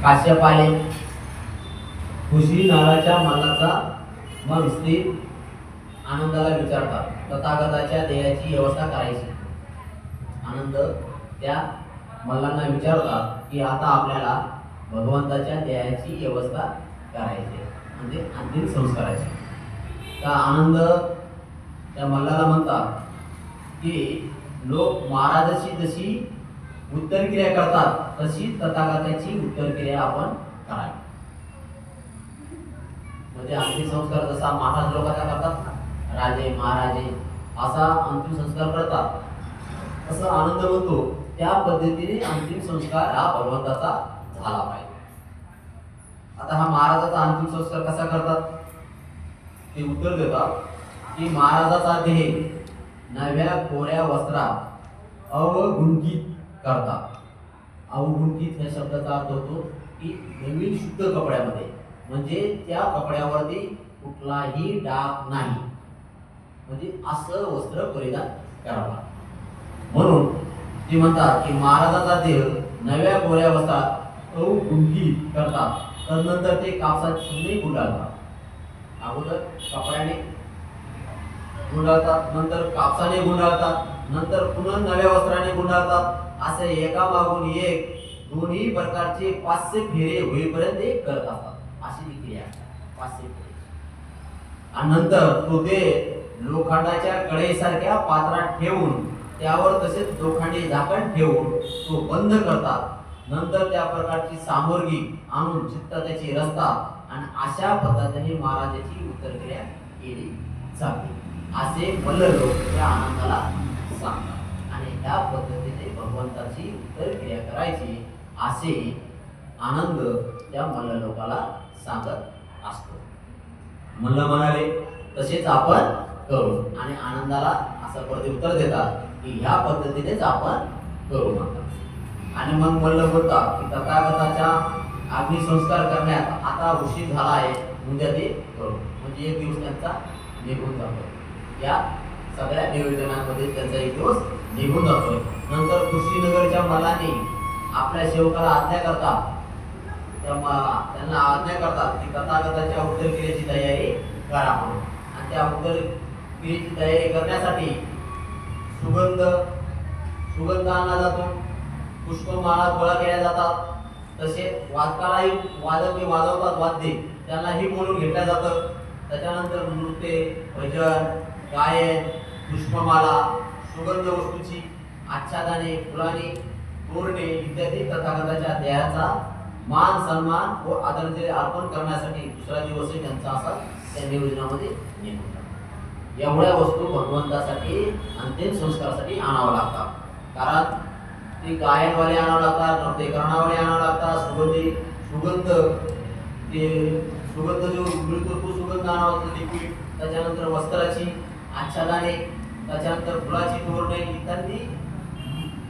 काश्यप आले, खुशी नावाच्या मल्लाचा मग स्थिर आनंदाला विचारतात तथागताच्या देहाची व्यवस्था करायची। आनंद त्या मल्लांना विचारतात की आता आपल्याला भगवंताच्या देहाची व्यवस्था करायची म्हणजे अंतिम संस्काराची। त्या आनंद त्या मल्लाला म्हणतात की लोक महाराजाची जशी उत्तरक्रिया करतात तशी तथागताची उत्तरक्रिया आपण करावी। म्हणजे अंतिम संस्कार जसा महाराज लोकांचा करतात ना, राजे महाराजे असा अंतिम संस्कार करतात, असं आनंद म्हणतो त्या पद्धतीने अंतिम संस्कार हा भगवंताचा झाला पाहिजे। आता हा महाराजाचा अंतिम संस्कार कसा करतात ते उत्तर देतात की महाराजाचा देह नव्या कोऱ्या वस्त्रात अवगुंठित करतात। अवगुंठित या शब्दाचा अर्थ होतो की नवीन शुद्ध कपड्यामध्ये, म्हणजे त्या कपड्यावरती कुठलाही डाग नाही, म्हणजे असं वस्त्र परिधान करावं। म्हणून ते म्हणतात की महाराजाचा देह नव्या कोऱ्या वस्त्रात अवगुंठित करतात, तदनंतर ते कापसाने गुंडाळतात। अगोदर कपड्याने गुंडाळतात, नंतर कापसाने गुंडाळतात, नंतर पुन्हा नव्या वस्त्राने गुंडाळतात, असे एकामागून एक दोन्ही प्रकारचे 500 फेरे होईपर्यंत ते करत असतात। अशी ती क्रिया 500 फेरे। आणि नंतर तो ते लोखंडाच्या कढईसारख्या पात्रात ठेवून त्यावर तसेच लोखंडी झाकण ठेवून तो बंद करतात। नंतर त्या प्रकारची सामग्री आणून चित्ता त्याची रचतात आणि अशा पद्धतीने महाराजाची उत्तरक्रिया केली जाते, असे मल्ल लोक त्या आनंदाला सांगतात। आणि त्या पद्धतीने भगवंताची उत्तरक्रिया करायची असे आनंद त्या मल्ल लोकाला सांगत असतो। मल्ल म्हणाले तसेच आपण करू, आणि आनंदाला असं प्रत्युत्तर देतात की ह्या पद्धतीनेच आपण करू म्हणतात। आणि मग मल्ल बोलतात की तथागताच्या अग्निसंस्कार करण्यात आता उशीर झाला आहे, उद्या ते करू। म्हणजे एक दिवस त्यांचा निघून जातो, या सगळ्या नियोजनामध्ये त्यांचा एक दिवस निघून जातोय। नंतर कुशीनगरच्या मल्लांनी आपल्या सेवकाला आज्ञा करतात, त्यांना आज्ञा करतात की तथागताच्या उत्तरक्रियेची तयारी करा म्हणून। आणि त्या उत्तरक्रियेची तयारी करण्यासाठी सुगंध आणला जातो, पुष्पमाळा गोळा केल्या जातात, तसेच वादकालाही वादक वाजवतात वाद्ये त्यांनाही बोलून घेतल्या जातं। त्याच्यानंतर नृत्य, भजन, गायन, पुष्पमाला, सुगंध वस्तूची आच्छादने, फुलाने, तोरणे इत्यादी तथागताच्या देहाचा मान सन्मान व आदरांजली अर्पण करण्यासाठी दुसरा दिवसही त्यांचा असा त्या नियोजनामध्ये निघून जातो। एवढ्या वस्तू भगवंतासाठी अंतिम संस्कारासाठी आणावं लागतात, कारण ते गायनवाले आणावं लागतात, नृत्य करणारे आणावं लागतात, सुगंध जो मिळतो तो सुगंध आणावा लागतो, लिक्विड, त्याच्यानंतर वस्त्राची आच्छादने, त्याच्यानंतर फुलाची तोरणे इत्यादी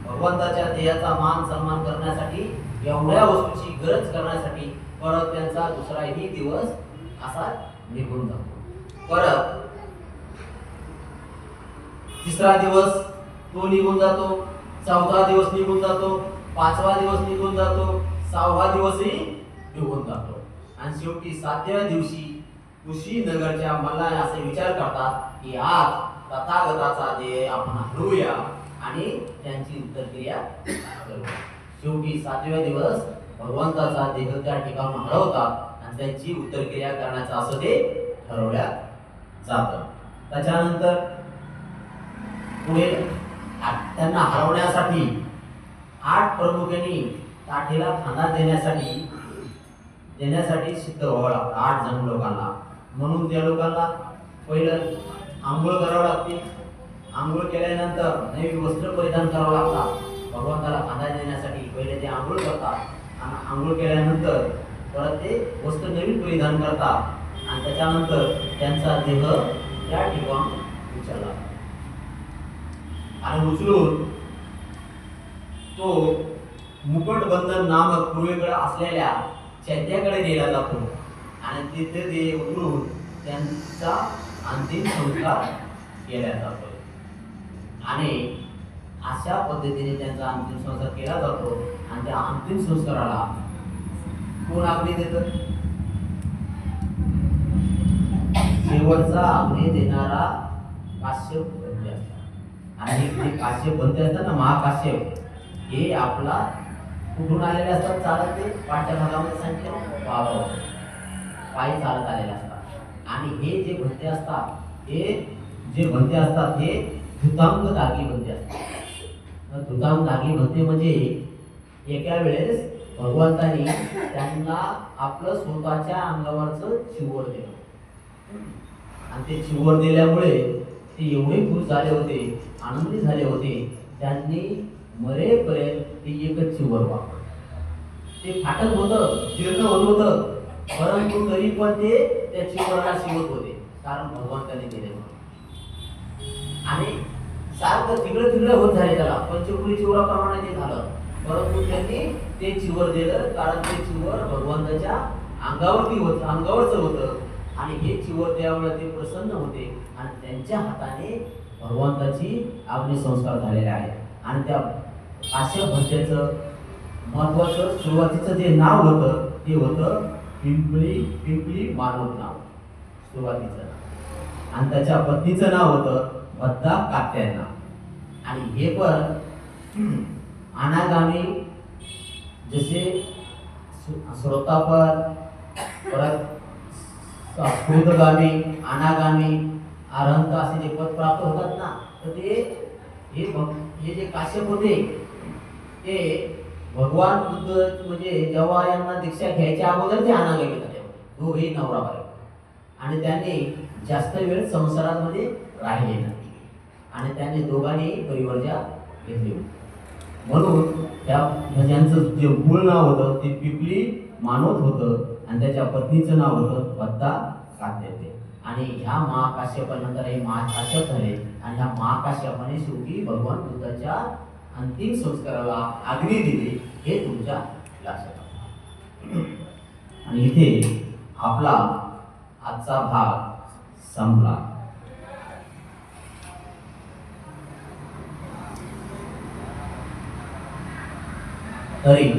भगवंताच्या देहाचा मान सन्मान करण्यासाठी एवढ्या वस्तूची गरज करण्यासाठी परत त्यांचा दुसराही दिवस असा निघून जातो। परत तिसरा दिवस तो निघून जातो, चौथा दिवस निघून जातो, पाचवा दिवस निघून जातो, सहावा दिवसही निघून जातो, आणि शेवटी 7व्या दिवशी कुशीनगरच्या मल्लाने असे विचार करतात की आज तथागताचा देह आपण हलवूया आणि त्यांची उत्तरक्रिया करूया। शेवटी 7व्या दिवस भगवंताचा देह त्या ठिकाणी हलवतात आणि त्यांची उत्तरक्रिया करण्याचं असं ते ठरवल्या जातं। त्याच्यानंतर पुढे त्यांना हलवण्यासाठी 8 प्रमुखांनी काठीला खांदा देण्यासाठी सिद्ध व्हावं लागतं 8 जण लोकांना। म्हणून त्या लोकांना पहिलं आंघोळ करावं लागते, आंघोळ केल्यानंतर नवीन वस्त्र परिधान करावं लागतात। भगवंताला खांदा देण्यासाठी पहिले ते आंघोळ करतात, आणि आंघोळ केल्यानंतर परत ते वस्त्र नवीन परिधान करतात, आणि त्याच्यानंतर त्यांचा देह त्या ठिकाणी उचलला आणि उचलून तो मुकुटबंधन नामक पूर्वेकडे असलेल्या चैत्याकडे नेला जातो, आणि तिथे ते उतरून त्यांचा अंतिम संस्कार केला जातो। आणि अशा पद्धतीने त्यांचा अंतिम संस्कार केला जातो, आणि त्या अंतिम संस्काराला कोण आग्ने देतं? शेवटचा आग्ने देणारा काश्यप बनते असतात. आणि जे काश्यप बनते असतात ना, महाकाश्यप, हे आपला कुठून आलेले असतात? चालत ते पाठच्या भागामध्ये सांगितले पावावर पायी चालत आलेले असतात. आणि हे जे बनते असतात, हे धुतांग दागी बनते असतात. धुतांग दागी बनते म्हणजे एका वेळेस भगवंतानी त्यांना आपलं स्वतःच्या अंगावरचं चिवर दिलं. आणि ते चिवर दिल्यामुळे ते एवढे खुश झाले होते, आनंदी झाले होते, त्यांनी मरेपर्यंत ते एकच चिवर वापरलं. ते फाटत होतं, जीर्ण होत होतं, परंतु तरी पण ते त्या चिवराला शिवत होते, कारण भगवंताने दिले होते. आणि सारखं तिकडे होत झाले त्याला, पंचकुली चिवराप्रमाणे ते झालं, परंतु त्यांनी ते चिवर दिलं, कारण ते चिवर भगवंताच्या अंगावरचं होतं. आणि हे चिवर त्यामुळे ते प्रसन्न होते आणि त्यांच्या हाताने भगवंताची अग्निसंस्कार झालेले आहेत. आणि त्या काश्यप भट्ट्याचं महत्वाचं सुरुवातीचं जे नाव होतं ते होतं पिंपली मानव नाव सुरुवातीचं. आणि त्याच्या पत्नीचं नाव होतं भद्दा कात्यांना. आणि हे पण अनागामी, जसे श्रोतापर, परत स्फूर्तगामी, अनागामी, अरहंत असे जे पद प्राप्त होतात ना, तर हे जे काश्यप होते ते भगवान बुद्ध म्हणजे जेव्हा यांना दीक्षा घ्यायच्या अगोदर ते अनागामी झाले होते, दोघेही नवरा बायको. आणि त्यांनी जास्त वेळ संसारामध्ये राहिले नाही आणि त्यांनी दोघांनी परिवर्जा घेतली होती. म्हणून त्या भजनाचं जे मूळ नाव होतं ते पिपली मानवत होतं आणि त्याच्या पत्नीचं नाव होतं भद्दा कात्याते. आणि ह्या महाकाश्यपानंतर हे महाकाश्यप झाले आणि ह्या महाकाश्यपाने शेवटी भगवान बुद्धाच्या अंतिम संस्काराला अग्नी दिली, हे तुमच्या लक्षात. आणि इथे आपला आजचा भाग संपला. तरी